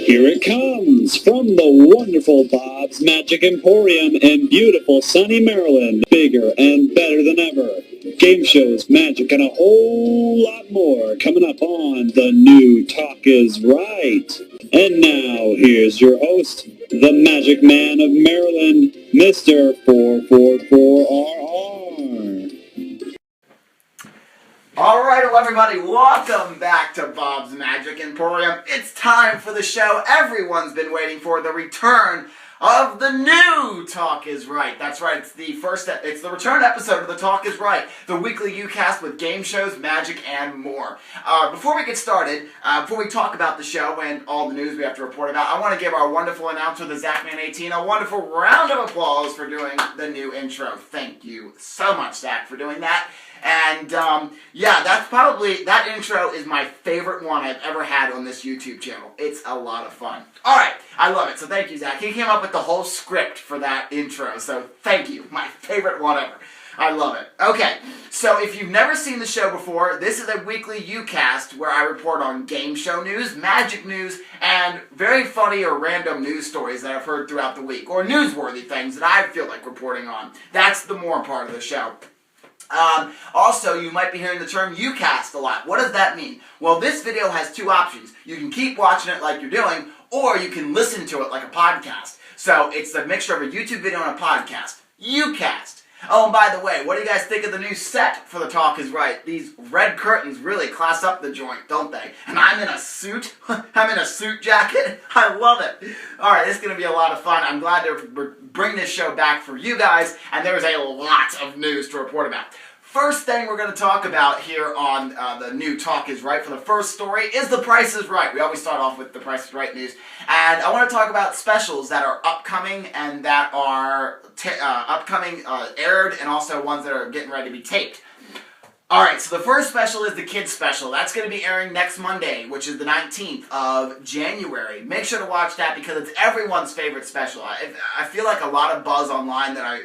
Here it comes from the wonderful Bob's Magic Emporium in beautiful sunny Maryland. Bigger and better than ever. Game shows, magic, and a whole lot more coming up on The New Talk Is Right. And now, here's your host, the Magic Man of Maryland, Mr. 444RR. Alright, well everybody, welcome back to Bob's Magic Emporium. It's time for the show everyone's been waiting for, the return of The New Talk Is Right. That's right, it's the return episode of The Talk Is Right, the weekly UCast with game shows, magic, and more. Before we get started, before we talk about the show and all the news we have to report about, I want to give our wonderful announcer, the Zachman18, a wonderful round of applause for doing the new intro. Thank you so much, Zach, for doing that. And, yeah, that intro is my favorite one I've ever had on this YouTube channel. It's a lot of fun. Alright, I love it. So thank you, Zach. He came up with the whole script for that intro. So thank you. My favorite one ever. I love it. Okay, so if you've never seen the show before, this is a weekly UCast where I report on game show news, magic news, and very funny or random news stories that I've heard throughout the week, or newsworthy things that I feel like reporting on. That's the more part of the show. Also, you might be hearing the term UCast a lot. What does that mean? Well, this video has two options. You can keep watching it like you're doing, or you can listen to it like a podcast. So, it's a mixture of a YouTube video and a podcast. UCast. Oh, and by the way, what do you guys think of the new set for The Talk Is Right? These red curtains really class up the joint, don't they? And I'm in a suit. I'm in a suit jacket. I love it. Alright, it's going to be a lot of fun. I'm glad to bring this show back for you guys, and there's a lot of news to report about. First thing we're going to talk about here on The New Talk Is Right for the first story is The Price Is Right. We always start off with The Price Is Right news. And I want to talk about specials that are upcoming and that are aired, and also ones that are getting ready to be taped. Alright, so the first special is the kids special. That's going to be airing next Monday, which is the 19th of January. Make sure to watch that because it's everyone's favorite special. I feel like a lot of buzz online that I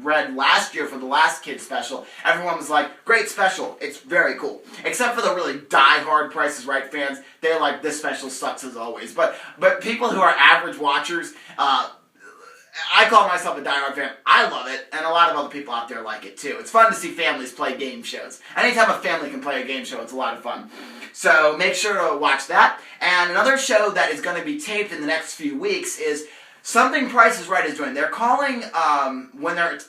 read last year for the last kids special. Everyone was like, great special. It's very cool. Except for the really die-hard Price Is Right fans. They're like, this special sucks as always. But people who are average watchers, I call myself a die-hard fan. I love it, and a lot of other people out there like it too. It's fun to see families play game shows. Anytime a family can play a game show, it's a lot of fun. So make sure to watch that. And another show that is going to be taped in the next few weeks is something Price Is Right is doing. They're calling, when they're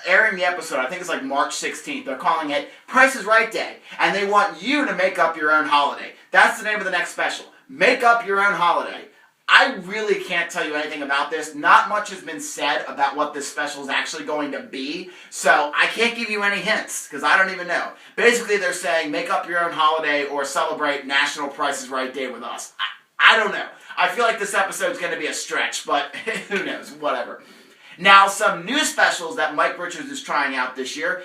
airing the episode, I think it's like March 16th, they're calling it Price Is Right Day. And they want you to make up your own holiday. That's the name of the next special. Make up your own holiday. I really can't tell you anything about this. Not much has been said about what this special is actually going to be. So I can't give you any hints, because I don't even know. Basically, they're saying make up your own holiday or celebrate National Price Is Right Day with us. I don't know. I feel like this episode is going to be a stretch, but who knows, whatever. Now, some new specials that Mike Richards is trying out this year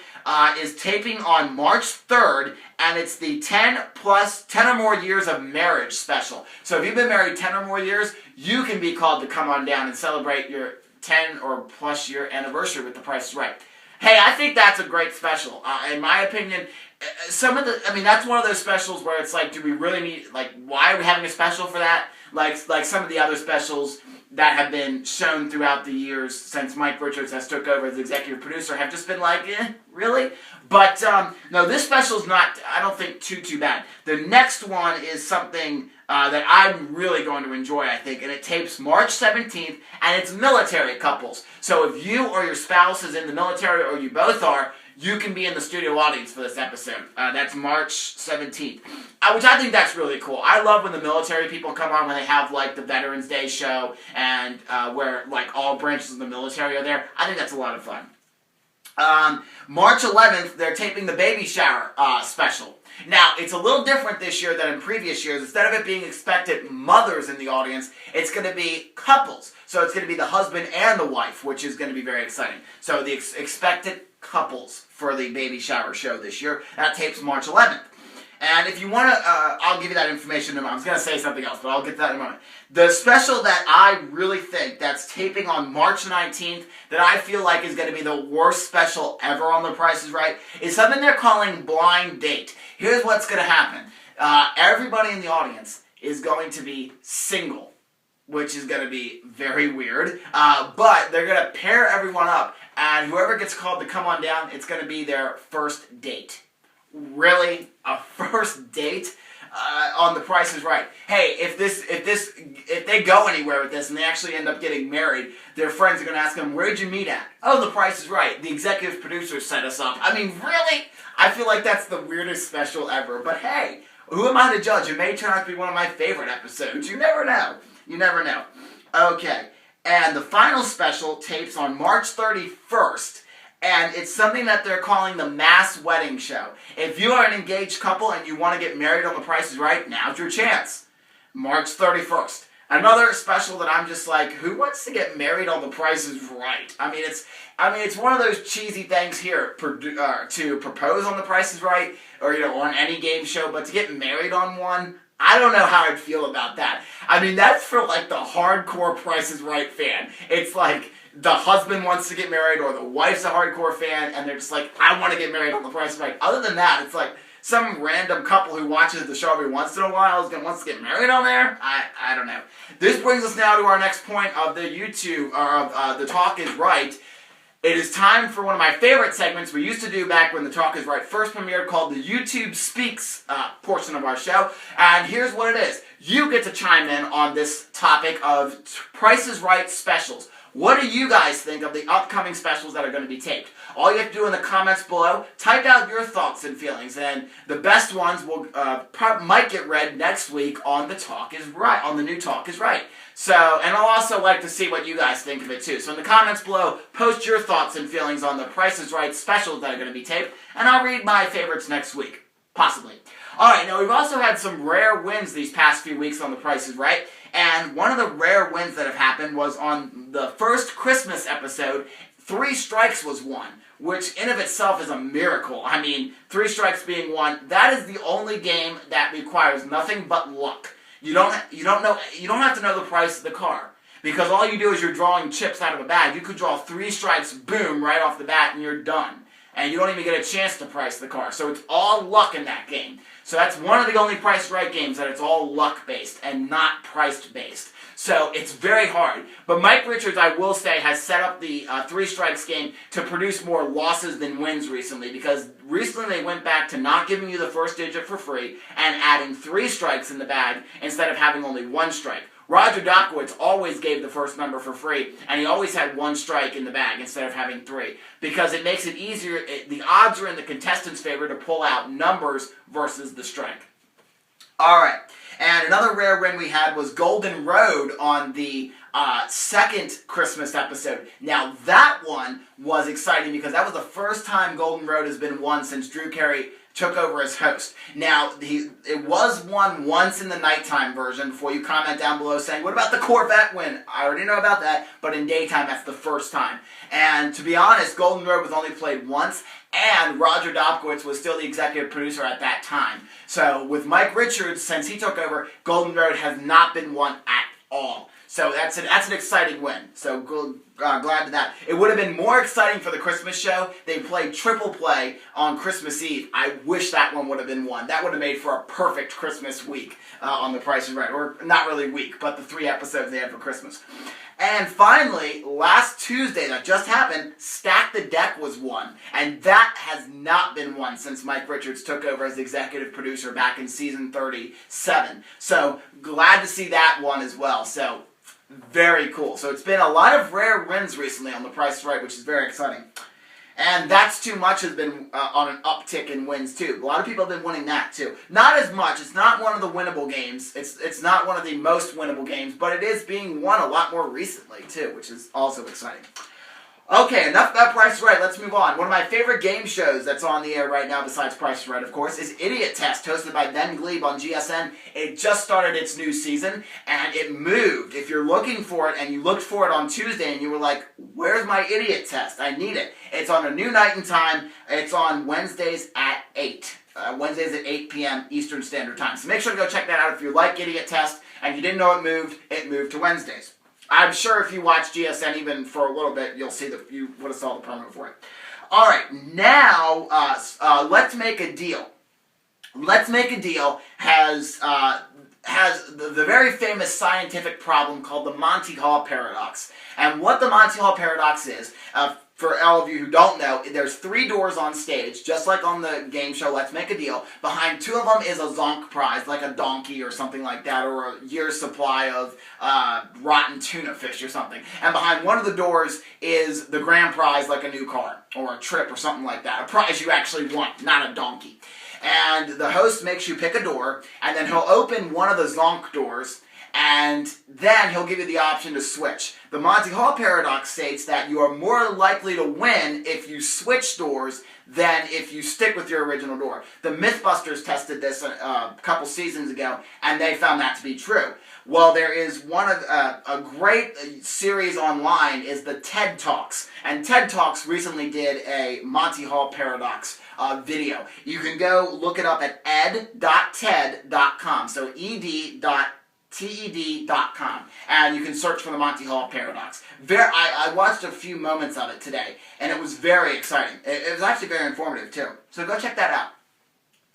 is taping on March 3rd, and it's the 10 or more years of marriage special. So if you've been married 10 or more years, you can be called to come on down and celebrate your 10 or plus year anniversary with The Price Is Right. Hey, I think that's a great special. In my opinion, that's one of those specials where it's like, do we really need, why are we having a special for that? Like some of the other specials that have been shown throughout the years since Mike Richards has took over as executive producer have just been like, really? But, no, this special's not, I don't think, too bad. The next one is something that I'm really going to enjoy, I think, and it tapes March 17th, and it's military couples. So if you or your spouse is in the military, or you both are, you can be in the studio audience for this episode. That's March 17th. Which I think that's really cool. I love when the military people come on when they have, the Veterans Day show and where, all branches of the military are there. I think that's a lot of fun. March 11th, they're taping the baby shower special. Now, it's a little different this year than in previous years. Instead of it being expected mothers in the audience, it's going to be couples. So it's going to be the husband and the wife, which is going to be very exciting. So the expected couples for the baby shower show this year. That tapes March 11th. And if you want to, I'll give you that information in a moment. I was going to say something else, but I'll get to that in a moment. The special that I really think that's taping on March 19th that I feel like is going to be the worst special ever on The Price Is Right is something they're calling Blind Date. Here's what's going to happen. Everybody in the audience is going to be single. which is going to be very weird. But they're going to pair everyone up, and whoever gets called to come on down, it's going to be their first date. Really? A first date? On The Price is Right. Hey, if they go anywhere with this and they actually end up getting married, their friends are going to ask them, where'd you meet at? Oh, The Price is Right. The executive producer set us up. I mean, really? I feel like that's the weirdest special ever. But hey, who am I to judge? It may turn out to be one of my favorite episodes. You never know. You never know. Okay, and the final special tapes on March 31st. And it's something that they're calling the Mass Wedding Show. If you are an engaged couple and you want to get married on The Price is Right, now's your chance. March 31st. Another special that I'm just like, who wants to get married on The Price is Right? I mean, it's one of those cheesy things here to propose on The Price is Right, or on any game show, but to get married on one, I don't know how I'd feel about that. I mean, that's for like the hardcore Price is Right fan. It's like the husband wants to get married, or the wife's a hardcore fan, and they're just like, I want to get married on The Price is Right. Other than that, it's like some random couple who watches the show every once in a while wants to get married on there. I don't know. This brings us now to our next point of the YouTube, or of The Talk is Right. It is time for one of my favorite segments we used to do back when The Talk is Right first premiered, called the YouTube Speaks portion of our show. And here's what it is. You get to chime in on this topic of Price is Right specials. What do you guys think of the upcoming specials that are going to be taped? All you have to do in the comments below, type out your thoughts and feelings, and the best ones might get read next week on The Talk is Right, on the new Talk is Right. So, and I'll also like to see what you guys think of it too. So in the comments below, post your thoughts and feelings on the Price is Right specials that are going to be taped, and I'll read my favorites next week. Possibly. Alright, now we've also had some rare wins these past few weeks on The Price is Right, and one of the rare wins that have happened was on the first Christmas episode, 3 strikes was won, which in of itself is a miracle. I mean, 3 strikes being won, that is the only game that requires nothing but luck. You don't have to know the price of the car, because all you do is you're drawing chips out of a bag. You could draw 3 strikes, boom, right off the bat, and you're done. And you don't even get a chance to price the car. So it's all luck in that game. So that's one of the only Price is Right games that it's all luck-based and not priced-based. So it's very hard. But Mike Richards, I will say, has set up the 3 strikes game to produce more losses than wins recently, because recently they went back to not giving you the first digit for free and adding 3 strikes in the bag instead of having only 1 strike. Roger Dobkowitz always gave the first number for free, and he always had 1 strike in the bag instead of having 3, because it makes it easier. The odds are in the contestant's favor to pull out numbers versus the strike. Alright, and another rare win we had was Golden Road on the second Christmas episode. Now that one was exciting because that was the first time Golden Road has been won since Drew Carey took over as host. Now, it was won once in the nighttime version. Before you comment down below saying, what about the Corvette win? I already know about that, but in daytime, that's the first time. And to be honest, Golden Road was only played once, and Roger Dobkowitz was still the executive producer at that time. So with Mike Richards, since he took over, Golden Road has not been won at all. So that's an exciting win. So glad to that. It would have been more exciting for the Christmas show. They played triple play on Christmas Eve. I wish that one would have been won. That would have made for a perfect Christmas week on The Price is Right. Or not really week, but the 3 episodes they had for Christmas. And finally, last Tuesday, that just happened, Stack the Deck was won. And that has not been won since Mike Richards took over as executive producer back in season 37. So glad to see that one as well. So very cool. So it's been a lot of rare wins recently on The Price is Right, which is very exciting. And That's Too Much has been on an uptick in wins too. A lot of people have been winning that too. Not as much. It's not one of the winnable games. It's not one of the most winnable games, but it is being won a lot more recently too, which is also exciting. Okay, enough about Price is Right. Let's move on. One of my favorite game shows that's on the air right now, besides Price is Right, of course, is Idiot Test, hosted by Ben Glebe on GSN. It just started its new season, and it moved. If you're looking for it, and you looked for it on Tuesday, and you were like, where's my Idiot Test? I need it. It's on a new night and time. It's on Wednesdays at 8. Wednesdays at 8 p.m. Eastern Standard Time. So make sure to go check that out if you like Idiot Test, and you didn't know it moved to Wednesdays. I'm sure if you watch GSN even for a little bit, you'll see that you would have saw the promo for it. All right, now Let's Make a Deal. Let's Make a Deal has has the very famous scientific problem called the Monty Hall paradox. And what the Monty Hall paradox is, for all of you who don't know, there's 3 doors on stage, just like on the game show Let's Make a Deal. Behind 2 of them is a zonk prize, like a donkey or something like that, or a year's supply of rotten tuna fish or something. And behind one of the doors is the grand prize, like a new car, or a trip, or something like that. A prize you actually want, not a donkey. And the host makes you pick a door, and then he'll open one of the zonk doors, and then he'll give you the option to switch. The Monty Hall paradox states that you are more likely to win if you switch doors than if you stick with your original door. The Mythbusters tested this a couple seasons ago, and they found that to be true. Well, there is one of a great series online is the TED Talks, and TED Talks recently did a Monty Hall paradox video. You can go look it up at ed.ted.com, so ed.ted.com, and you can search for the Monty Hall paradox. I watched a few moments of it today, and it was very exciting. It was actually very informative, too. So go check that out.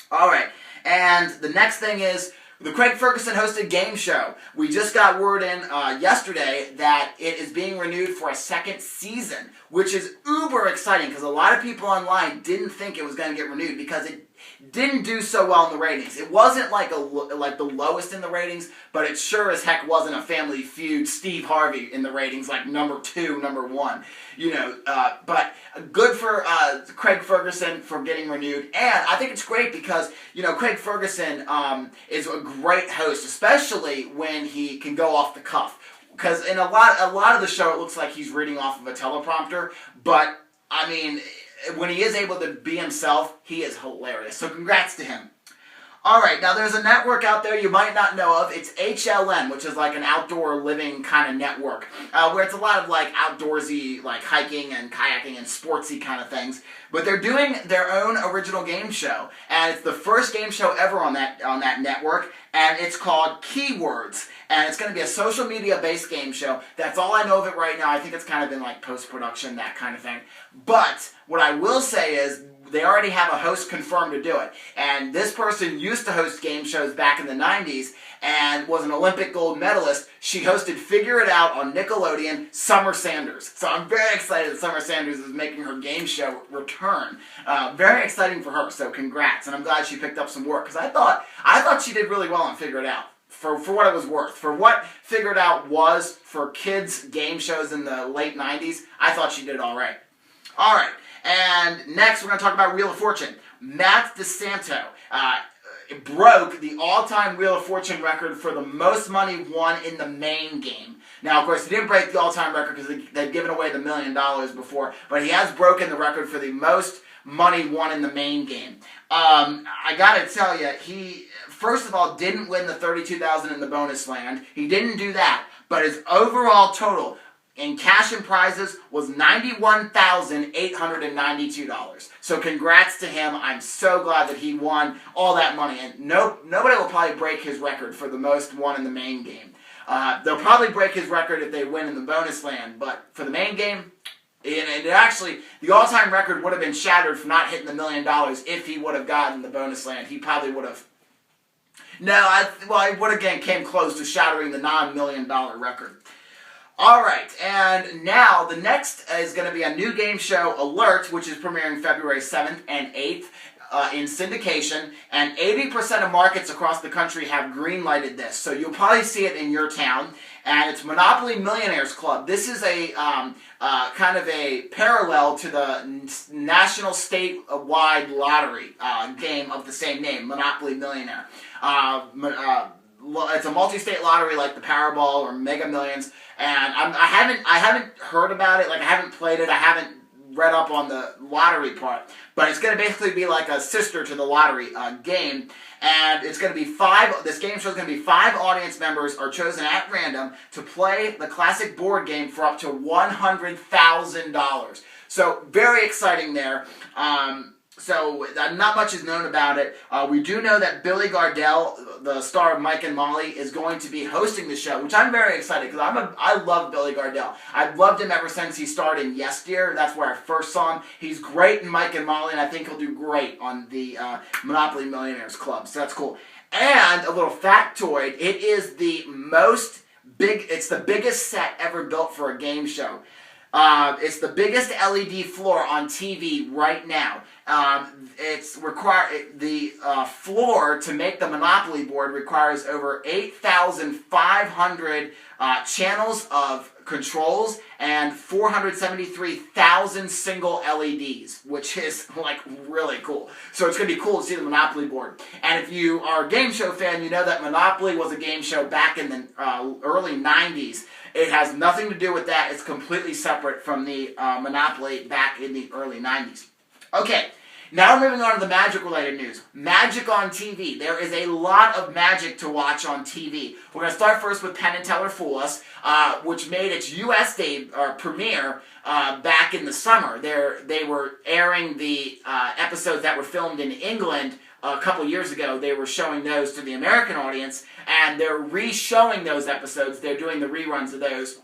All right, and the next thing is the Craig Ferguson hosted game show. We just got word in yesterday that it is being renewed for a 2nd season, which is uber exciting because a lot of people online didn't think it was going to get renewed because it didn't do so well in the ratings. It wasn't like the lowest in the ratings, but it sure as heck wasn't a Family Feud Steve Harvey in the ratings like number 2, number 1. You know, but good for Craig Ferguson for getting renewed, and I think it's great because you know Craig Ferguson is a great host, especially when he can go off the cuff. Because in a lot of the show, it looks like he's reading off of a teleprompter, but I mean, when he is able to be himself, he is hilarious. So congrats to him. Alright, now there's a network out there you might not know of. It's HLN, which is like an outdoor living kind of network, where it's a lot of like outdoorsy, like hiking and kayaking and sportsy kind of things. But they're doing their own original game show, and it's the first game show ever on that network, and it's called Keywords. And it's going to be a social media based game show. That's all I know of it right now. I think it's kind of in like post-production, that kind of thing. But what I will say is they already have a host confirmed to do it. And this person used to host game shows back in the 90s and was an Olympic gold medalist. She hosted Figure It Out on Nickelodeon, Summer Sanders. So I'm very excited that Summer Sanders is making her game show return. Very exciting for her, so congrats. And I'm glad she picked up some work, because I thought she did really well on Figure It Out. For what it was worth. For what Figure It Out was for kids' game shows in the late 90s, I thought she did all right. All right, and next we're going to talk about Wheel of Fortune. Matt DeSanto broke the all-time Wheel of Fortune record for the most money won in the main game. Now, of course, he didn't break the all-time record because they'd given away the $1 million before, but he has broken the record for the most money won in the main game. I gotta tell you, he, first of all, didn't win the $32,000 in the bonus land. He didn't do that, but his overall total in cash and prizes was $91,892. So congrats to him. I'm so glad that he won all that money. And nobody will probably break his record for the most won in the main game. They'll probably break his record if they win in the bonus land, but for the main game, and actually, the all-time record would have been shattered for not hitting the $1 million if he would have gotten the bonus land. He probably would have. No, he would have came close to shattering the non-$1 million record. All right, and now the next is going to be a new game show, Alert, which is premiering February 7th and 8th. In syndication, and 80% of markets across the country have green-lighted this, so you'll probably see it in your town, and it's Monopoly Millionaires Club. This is a kind of a parallel to the national statewide lottery game of the same name, Monopoly Millionaire. It's a multi-state lottery like the Powerball or Mega Millions, and I haven't heard about it, like I haven't played it, I haven't read up on the lottery part, but it's going to basically be like a sister to the lottery game, and it's going to be this game show is going to be 5 audience members are chosen at random to play the classic board game for up to $100,000. So very exciting there. So not much is known about it. We do know that Billy Gardell, the star of Mike and Molly, is going to be hosting the show, which I'm very excited because I love Billy Gardell. I've loved him ever since he starred in Yes Dear. That's where I first saw him. He's great in Mike and Molly, and I think he'll do great on the Monopoly Millionaires Club. So that's cool. And a little factoid, it's the biggest set ever built for a game show. It's the biggest LED floor on TV right now. The floor to make the Monopoly board requires over 8,500 channels of controls and 473,000 single LEDs, which is like really cool. So it's going to be cool to see the Monopoly board. And if you are a game show fan, you know that Monopoly was a game show back in the early 90s. It has nothing to do with that. It's completely separate from the Monopoly back in the early 90s. Okay, now moving on to the Magic-related news. Magic on TV. There is a lot of Magic to watch on TV. We're going to start first with Penn and Teller Fool Us, which made its U.S. premiere back in the summer. They were airing the episodes that were filmed in England a couple years ago. They were showing those to the American audience, and they're re-showing those episodes. They're doing the reruns of those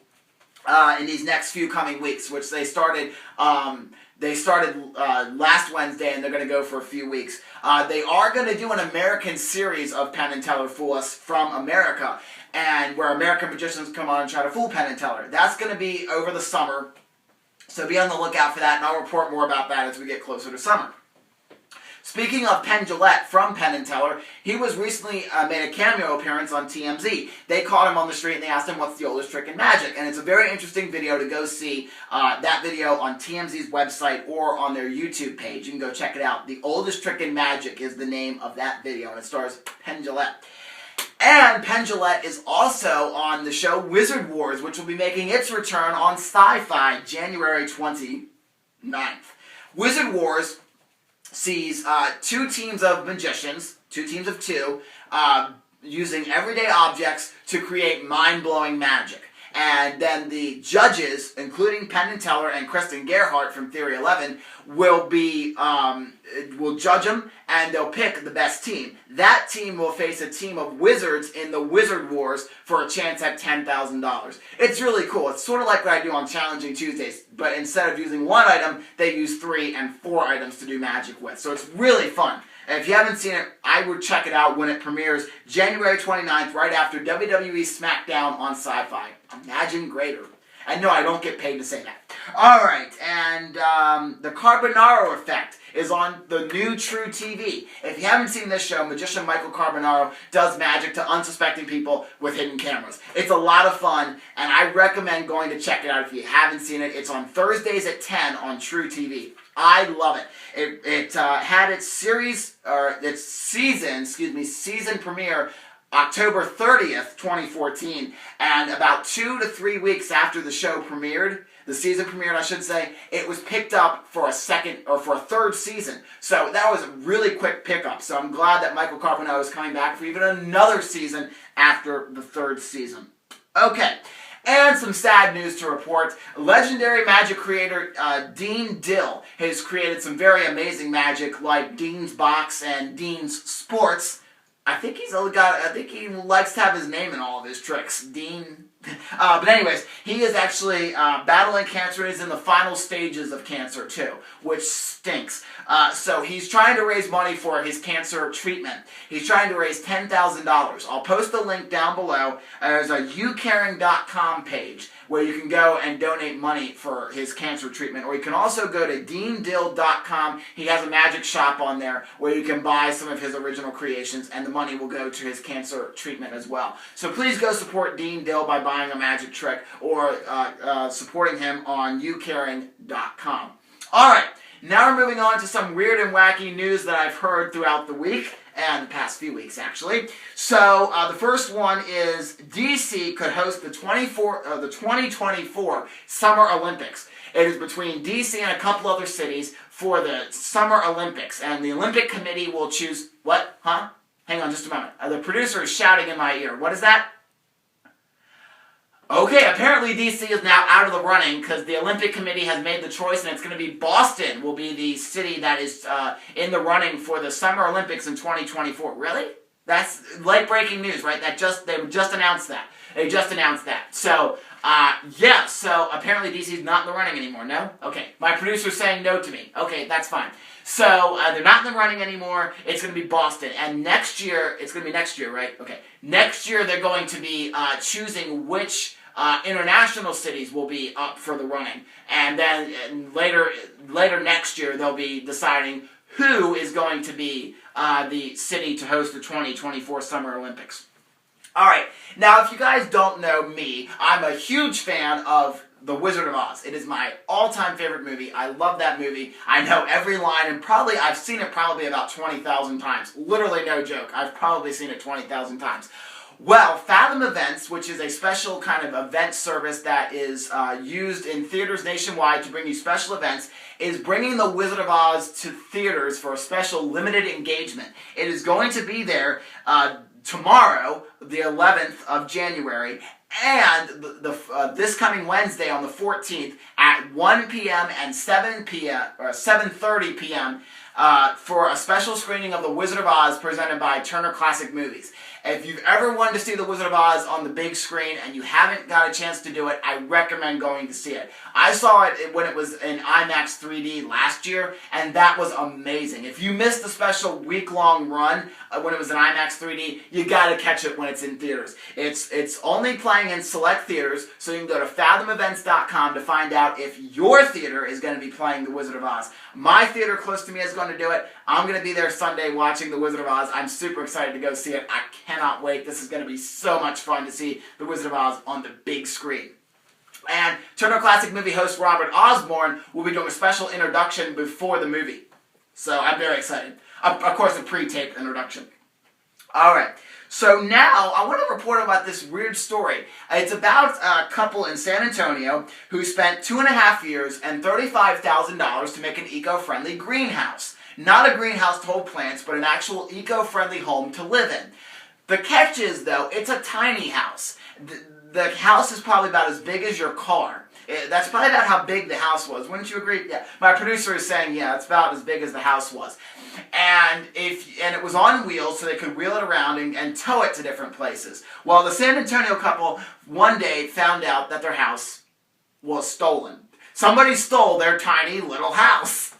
in these next few coming weeks, which they started last Wednesday, and they're going to go for a few weeks. They are going to do an American series of Penn and Teller Fool Us from America, and where American magicians come on and try to fool Penn and Teller. That's going to be over the summer, so be on the lookout for that, and I'll report more about that as we get closer to summer. Speaking of Penn Jillette from Penn & Teller, he was recently made a cameo appearance on TMZ. They caught him on the street and they asked him what's the oldest trick in magic. And it's a very interesting video to go see that video on TMZ's website or on their YouTube page. You can go check it out. The Oldest Trick in Magic is the name of that video, and it stars Penn Jillette. And Penn Jillette is also on the show Wizard Wars, which will be making its return on Sci-Fi January 29th. Wizard Wars sees two teams of magicians, two teams of two, using everyday objects to create mind-blowing magic. And then the judges, including Penn and Teller and Kristen Gerhardt from Theory 11, will judge them, and they'll pick the best team. That team will face a team of wizards in the Wizard Wars for a chance at $10,000. It's really cool. It's sort of like what I do on Challenging Tuesdays, but instead of using one item, they use 3 and 4 items to do magic with. So it's really fun. And if you haven't seen it, I would check it out when it premieres January 29th, right after WWE SmackDown on Sci-Fi. Imagine greater. And no, I don't get paid to say that. Alright, and the Carbonaro Effect is on the new True TV. If you haven't seen this show, magician Michael Carbonaro does magic to unsuspecting people with hidden cameras. It's a lot of fun, and I recommend going to check it out if you haven't seen it. It's on Thursdays at 10 on True TV. I love it. It had its season premiere October 30th, 2014, and about 2 to 3 weeks after the show premiered, the season premiered, I should say, it was picked up for a third season. So that was a really quick pickup. So I'm glad that Michael Carbonaro is coming back for even another season after the third season. Okay. And some sad news to report. Legendary magic creator Dean Dill has created some very amazing magic like Dean's Box and Dean's Sports. I think he likes to have his name in all of his tricks. Dean. But anyways, he is actually battling cancer. He's in the final stages of cancer too, which stinks. So he's trying to raise money for his cancer treatment. He's trying to raise $10,000. I'll post a link down below. There's a youcaring.com page where you can go and donate money for his cancer treatment. Or you can also go to deandill.com. He has a magic shop on there where you can buy some of his original creations, and the money will go to his cancer treatment as well. So please go support Dean Dill by buying a magic trick or supporting him on youcaring.com. Alright, now we're moving on to some weird and wacky news that I've heard throughout the week. And the past few weeks, actually. So, the first one is DC could host the 2024 Summer Olympics. It is between DC and a couple other cities for the Summer Olympics. And the Olympic Committee will choose... What? Huh? Hang on just a moment. The producer is shouting in my ear. What is that? Okay, apparently DC is now out of the running because the Olympic Committee has made the choice, and it's going to be Boston will be the city that is in the running for the Summer Olympics in 2024. Really? That's late breaking news, right? They just announced that. They just announced that. So Yeah, so apparently DC's not in the running anymore, no? Okay, my producer's saying no to me. Okay, that's fine. So, they're not in the running anymore. It's going to be Boston. And next year, it's going to be next year, right? Okay. Next year, they're going to be choosing which international cities will be up for the running. And then later next year, they'll be deciding who is going to be the city to host the 2024 Summer Olympics. Alright, now if you guys don't know me, I'm a huge fan of The Wizard of Oz. It is my all-time favorite movie. I love that movie. I know every line, and I've seen it probably about 20,000 times. Literally no joke. I've probably seen it 20,000 times. Well, Fathom Events, which is a special kind of event service that is used in theaters nationwide to bring you special events, is bringing The Wizard of Oz to theaters for a special limited engagement. It is going to be there tomorrow, the 11th of January, and this coming Wednesday on the 14th at 1 p.m. and 7:30 p.m. For a special screening of The Wizard of Oz presented by Turner Classic Movies. If you've ever wanted to see The Wizard of Oz on the big screen and you haven't got a chance to do it, I recommend going to see it. I saw it when it was in IMAX 3D last year, and that was amazing. If you missed the special week-long run when it was in IMAX 3D, you gotta catch it when it's in theaters. It's only playing in select theaters, so you can go to fathomevents.com to find out if your theater is going to be playing The Wizard of Oz. My theater close to me is going to do it. I'm going to be there Sunday watching The Wizard of Oz. I'm super excited to go see it. I cannot wait. This is going to be so much fun to see The Wizard of Oz on the big screen. And Turner Classic Movie host Robert Osborne will be doing a special introduction before the movie. So I'm very excited. Of course, a pre-taped introduction. Alright, so now I want to report about this weird story. It's about a couple in San Antonio who spent 2.5 years and $35,000 to make an eco-friendly greenhouse. Not a greenhouse to hold plants, but an actual eco-friendly home to live in. The catch is, though, it's a tiny house. The house is probably about as big as your car. That's probably about how big the house was. Wouldn't you agree? Yeah. My producer is saying, yeah, it's about as big as the house was. And it was on wheels, so they could wheel it around and tow it to different places. Well, the San Antonio couple one day found out that their house was stolen. Somebody stole their tiny little house.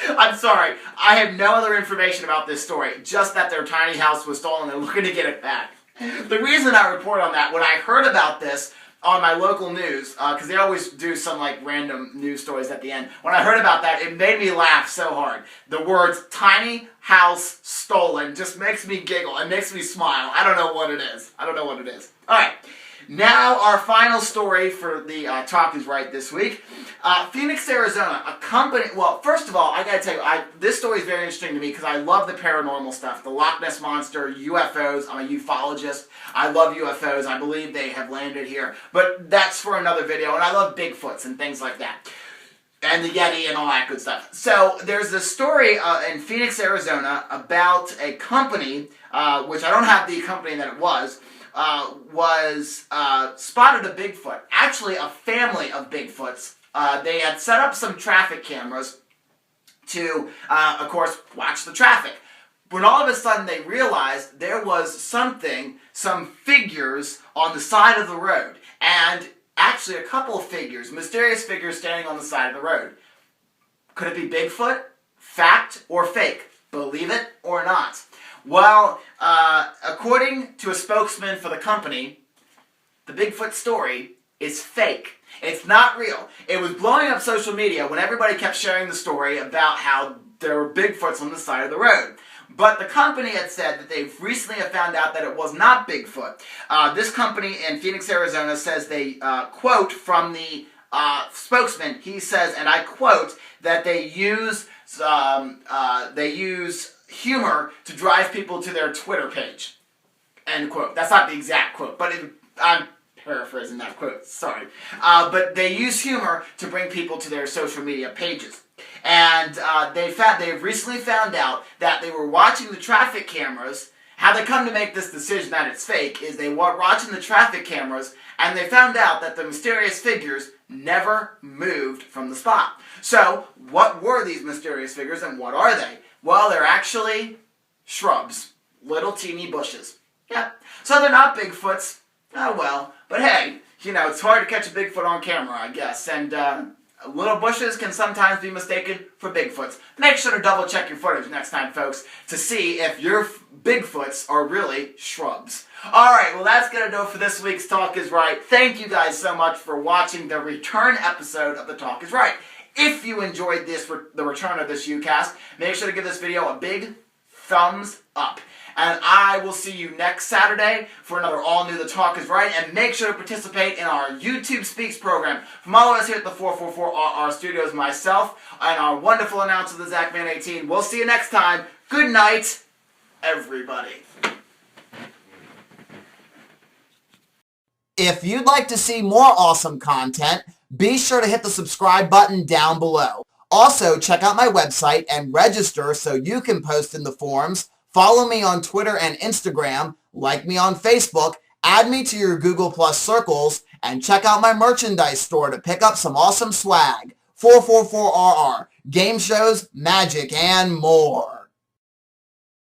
I'm sorry, I have no other information about this story, just that their tiny house was stolen and they're looking to get it back. The reason I report on that, when I heard about this on my local news, because they always do some like random news stories at the end, when I heard about that, it made me laugh so hard. The words tiny house stolen just makes me giggle. It makes me smile. I don't know what it is. Alright. Now, our final story for the Talk is Right this week. Phoenix, Arizona, a company... Well, first of all, I gotta tell you, this story is very interesting to me because I love the paranormal stuff. The Loch Ness Monster, UFOs. I'm a ufologist. I love UFOs. I believe they have landed here. But that's for another video. And I love Bigfoots and things like that. And the Yeti and all that good stuff. So, there's this story in Phoenix, Arizona about a company, which I don't have the company that it was spotted a Bigfoot. Actually, a family of Bigfoots. They had set up some traffic cameras to, of course, watch the traffic. When all of a sudden they realized there was some figures on the side of the road. And actually a couple of figures, mysterious figures standing on the side of the road. Could it be Bigfoot? Fact or fake? Believe it or not. Well, according to a spokesman for the company, the Bigfoot story is fake. It's not real. It was blowing up social media when everybody kept sharing the story about how there were Bigfoots on the side of the road. But the company had said that they recently have found out that it was not Bigfoot. This company in Phoenix, Arizona says they, quote from the spokesman, he says, and I quote, that they use humor to drive people to their Twitter page. End quote. That's not the exact quote, but I'm paraphrasing that quote, sorry. But they use humor to bring people to their social media pages. And they've recently found out that they were watching the traffic cameras. How they come to make this decision that it's fake is they were watching the traffic cameras and they found out that the mysterious figures never moved from the spot. So, what were these mysterious figures and what are they? Well, they're actually shrubs. Little teeny bushes. Yep. So they're not Bigfoots. Oh well. But hey, it's hard to catch a Bigfoot on camera, I guess. And little bushes can sometimes be mistaken for Bigfoots. Make sure to double check your footage next time, folks, to see if your Bigfoots are really shrubs. Alright, well that's going to do it for this week's Talk is Right. Thank you guys so much for watching the return episode of the Talk is Right. If you enjoyed the return of this UCast, make sure to give this video a big thumbs up. And I will see you next Saturday for another all-new The Talk is Right. And make sure to participate in our YouTube Speaks program. From all of us here at the 444RR Studios, myself, and our wonderful announcer, the ZachMan18. We'll see you next time. Good night, everybody. If you'd like to see more awesome content, be sure to hit the subscribe button down below. Also, check out my website and register so you can post in the forums. Follow me on Twitter and Instagram, like me on Facebook, add me to your Google Plus circles, and check out my merchandise store to pick up some awesome swag. 444RR, game shows, magic, and more.